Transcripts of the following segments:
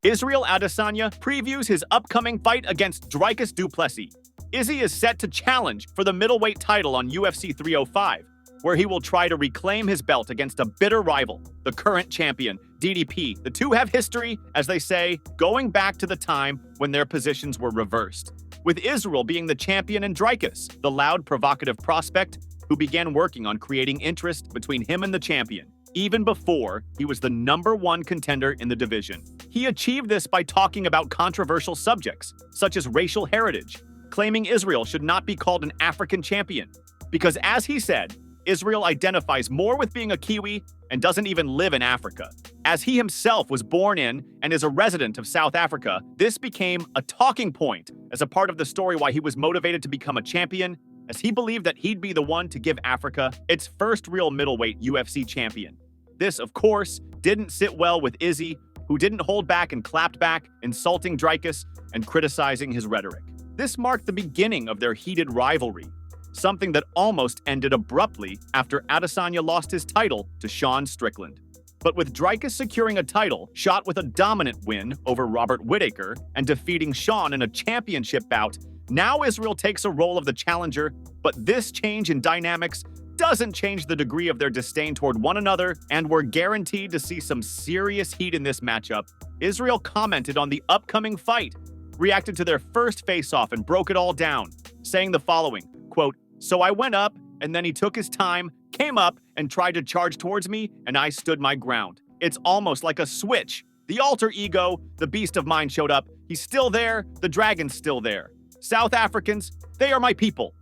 Israel Adesanya previews his upcoming fight against Dricus du Plessis. Izzy is set to challenge for the middleweight title on UFC 305, where he will try to reclaim his belt against a bitter rival, the current champion, DDP. The two have history, as they say, going back to the time when their positions were reversed, with Israel being the champion and Dricus, the loud, provocative prospect who began working on creating interest between him and the champion, even before he was the #1 contender in the division. He achieved this by talking about controversial subjects, such as racial heritage, claiming Israel should not be called an African champion, because as he said, Israel identifies more with being a Kiwi and doesn't even live in Africa. As he himself was born in and is a resident of South Africa, this became a talking point as a part of the story why he was motivated to become a champion, as he believed that he'd be the one to give Africa its first real middleweight UFC champion. This, of course, didn't sit well with Izzy, who didn't hold back and clapped back, insulting Dricus and criticizing his rhetoric. This marked the beginning of their heated rivalry, something that almost ended abruptly after Adesanya lost his title to Sean Strickland. But with Dricus securing a title shot with a dominant win over Robert Whittaker and defeating Sean in a championship bout, now Israel takes a role of the challenger, but this change in dynamics doesn't change the degree of their disdain toward one another, and we're guaranteed to see some serious heat in this matchup. Israel commented on the upcoming fight, reacted to their first face-off and broke it all down, saying the following, quote, "So I went up, and then he took his time, came up, and tried to charge towards me, and I stood my ground. It's almost like a switch. The alter ego, the beast of mine showed up. He's still there, the dragon's still there. South Africans, they are my people.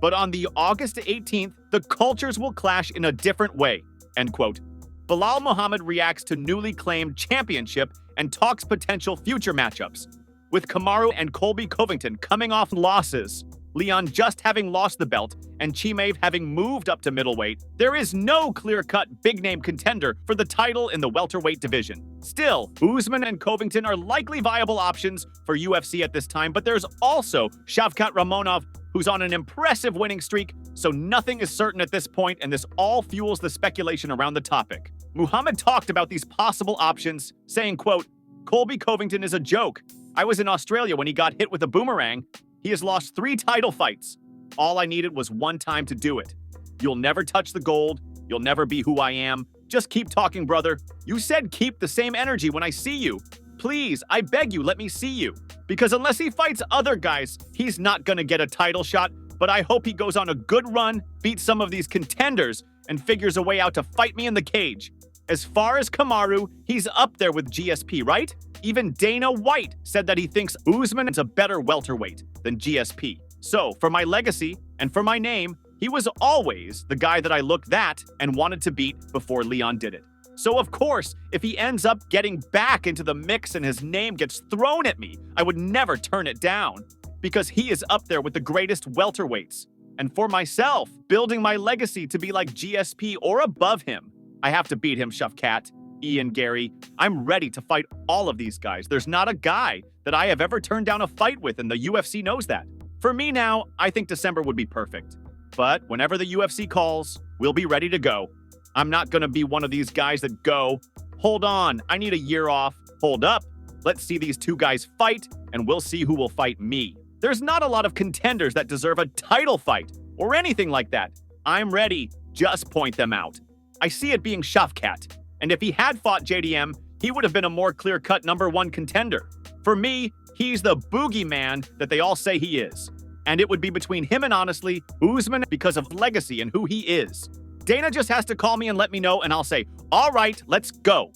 But on the August 18th, the cultures will clash in a different way," end quote. Belal Muhammad reacts to newly claimed championship and talks potential future matchups, with Kamaru and Colby Covington coming off losses, Leon just having lost the belt, and Chimaev having moved up to middleweight. There is no clear-cut big-name contender for the title in the welterweight division. Still, Usman and Covington are likely viable options for UFC at this time, but there's also Shavkat Ramonov, who's on an impressive winning streak, so nothing is certain at this point, and this all fuels the speculation around the topic. Muhammad talked about these possible options, saying, quote, "Colby Covington is a joke. I was in Australia when he got hit with a boomerang. He has lost 3 title fights. All I needed was one time to do it. You'll never touch the gold. You'll never be who I am. Just keep talking, brother. You said keep the same energy when I see you. Please, I beg you, let me see you. Because unless he fights other guys, he's not gonna get a title shot, but I hope he goes on a good run, beats some of these contenders, and figures a way out to fight me in the cage. As far as Kamaru, he's up there with GSP, right? Even Dana White said that he thinks Usman is a better welterweight than GSP. So, for my legacy and for my name, he was always the guy that I looked at and wanted to beat before Leon did it. So, of course, if he ends up getting back into the mix and his name gets thrown at me, I would never turn it down, because he is up there with the greatest welterweights. And for myself, building my legacy to be like GSP or above him, I have to beat him, Shavkat, Ian, Gary. I'm ready to fight all of these guys. There's not a guy that I have ever turned down a fight with, and the UFC knows that. For me now, I think December would be perfect. But whenever the UFC calls, we'll be ready to go. I'm not going to be one of these guys that go, hold on, I need a year off. Hold up, let's see these two guys fight, and we'll see who will fight me. There's not a lot of contenders that deserve a title fight or anything like that. I'm ready, just point them out. I see it being Shavkat, and if he had fought JDM, he would have been a more clear-cut #1 contender. For me, he's the boogeyman that they all say he is. And it would be between him and, honestly, Usman because of legacy and who he is. Dana just has to call me and let me know, and I'll say, all right, let's go,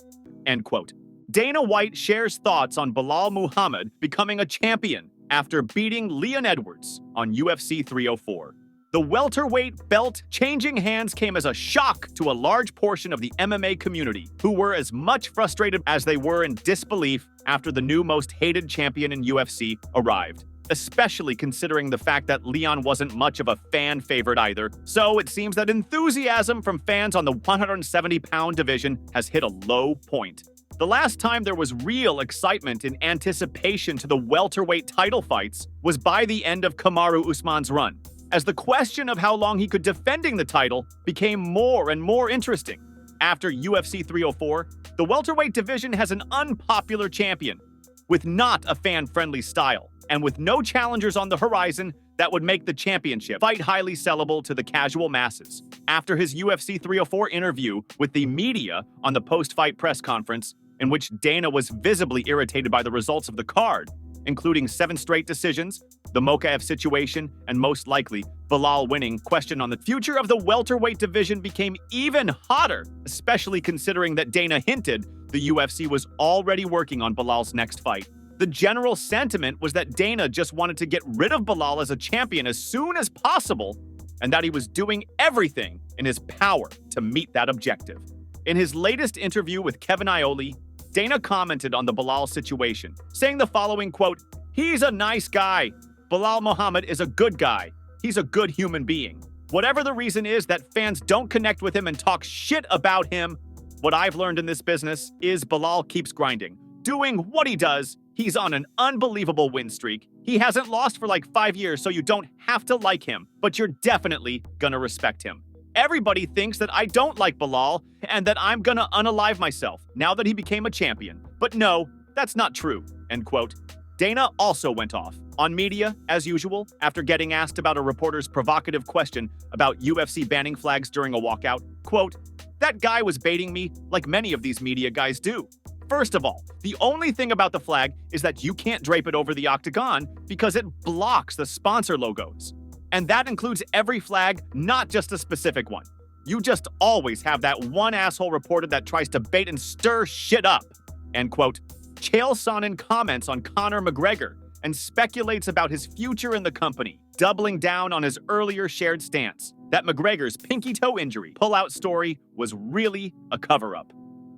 end quote. Dana White shares thoughts on Belal Muhammad becoming a champion after beating Leon Edwards on UFC 304. The welterweight belt changing hands came as a shock to a large portion of the MMA community, who were as much frustrated as they were in disbelief after the new most hated champion in UFC arrived, especially considering the fact that Leon wasn't much of a fan favorite either. So it seems that enthusiasm from fans on the 170-pound division has hit a low point. The last time there was real excitement and anticipation to the welterweight title fights was by the end of Kamaru Usman's run, as the question of how long he could defending the title became more and more interesting. After UFC 304, the welterweight division has an unpopular champion, with not a fan-friendly style, and with no challengers on the horizon that would make the championship fight highly sellable to the casual masses. After his UFC 304 interview with the media on the post-fight press conference, in which Dana was visibly irritated by the results of the card, including 7 straight decisions, the Mokaev situation, and most likely Belal winning, question on the future of the welterweight division became even hotter, especially considering that Dana hinted the UFC was already working on Belal's next fight. The general sentiment was that Dana just wanted to get rid of Belal as a champion as soon as possible, and that he was doing everything in his power to meet that objective. In his latest interview with Kevin Iole, Dana commented on the Belal situation, saying the following, quote, "He's a nice guy. Belal Muhammad is a good guy. He's a good human being. Whatever the reason is that fans don't connect with him and talk shit about him, what I've learned in this business is Belal keeps grinding, doing what he does. He's on an unbelievable win streak. He hasn't lost for like 5 years, so you don't have to like him, but you're definitely gonna respect him. Everybody thinks that I don't like Belal and that I'm gonna unalive myself now that he became a champion. But no, that's not true," end quote. Dana also went off on media, as usual, after getting asked about a reporter's provocative question about UFC banning flags during a walkout. Quote, "That guy was baiting me like many of these media guys do. First of all, the only thing about the flag is that you can't drape it over the octagon because it blocks the sponsor logos. And that includes every flag, not just a specific one. You just always have that one asshole reporter that tries to bait and stir shit up," end quote. Chael Sonnen comments on Conor McGregor and speculates about his future in the company, doubling down on his earlier shared stance that McGregor's pinky toe injury pullout story was really a cover-up.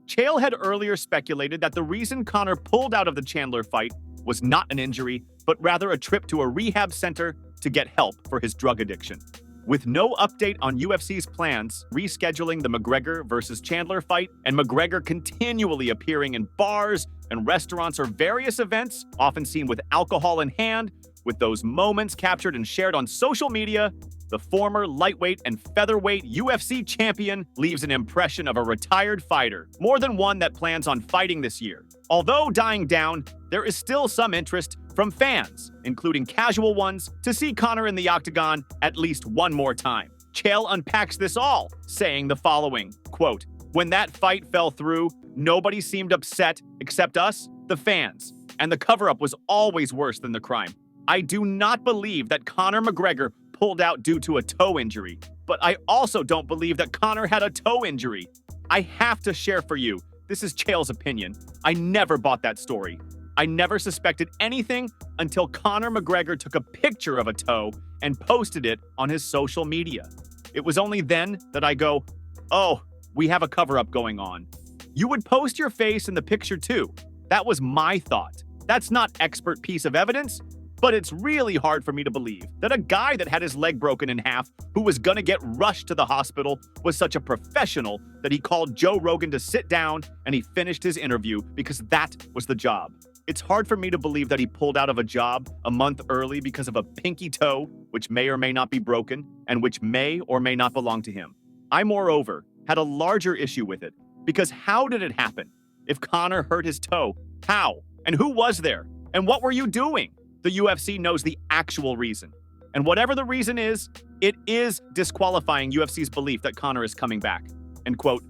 Chael had earlier speculated that the reason Conor pulled out of the Chandler fight was not an injury, but rather a trip to a rehab center to get help for his drug addiction. With no update on UFC's plans, rescheduling the McGregor versus Chandler fight, and McGregor continually appearing in bars and restaurants or various events, often seen with alcohol in hand, with those moments captured and shared on social media, the former lightweight and featherweight UFC champion leaves an impression of a retired fighter, more than one that plans on fighting this year. Although dying down, there is still some interest from fans, including casual ones, to see Conor in the octagon at least one more time. Chael unpacks this all, saying the following, quote, "When that fight fell through, nobody seemed upset except us, the fans, and the cover-up was always worse than the crime. I do not believe that Conor McGregor pulled out due to a toe injury, but I also don't believe that Conor had a toe injury. I have to share for you, this is Chael's opinion. I never bought that story. I never suspected anything until Conor McGregor took a picture of a toe and posted it on his social media. It was only then that I go, oh, we have a cover-up going on. You would post your face in the picture too. That was my thought. That's not expert piece of evidence, but it's really hard for me to believe that a guy that had his leg broken in half, who was gonna get rushed to the hospital, was such a professional that he called Joe Rogan to sit down and he finished his interview because that was the job. It's hard for me to believe that he pulled out of a job a month early because of a pinky toe, which may or may not be broken, and which may or may not belong to him. I, moreover, had a larger issue with it, because how did it happen? If Conor hurt his toe, how? And who was there? And what were you doing? The UFC knows the actual reason. And whatever the reason is, it is disqualifying UFC's belief that Conor is coming back. End quote.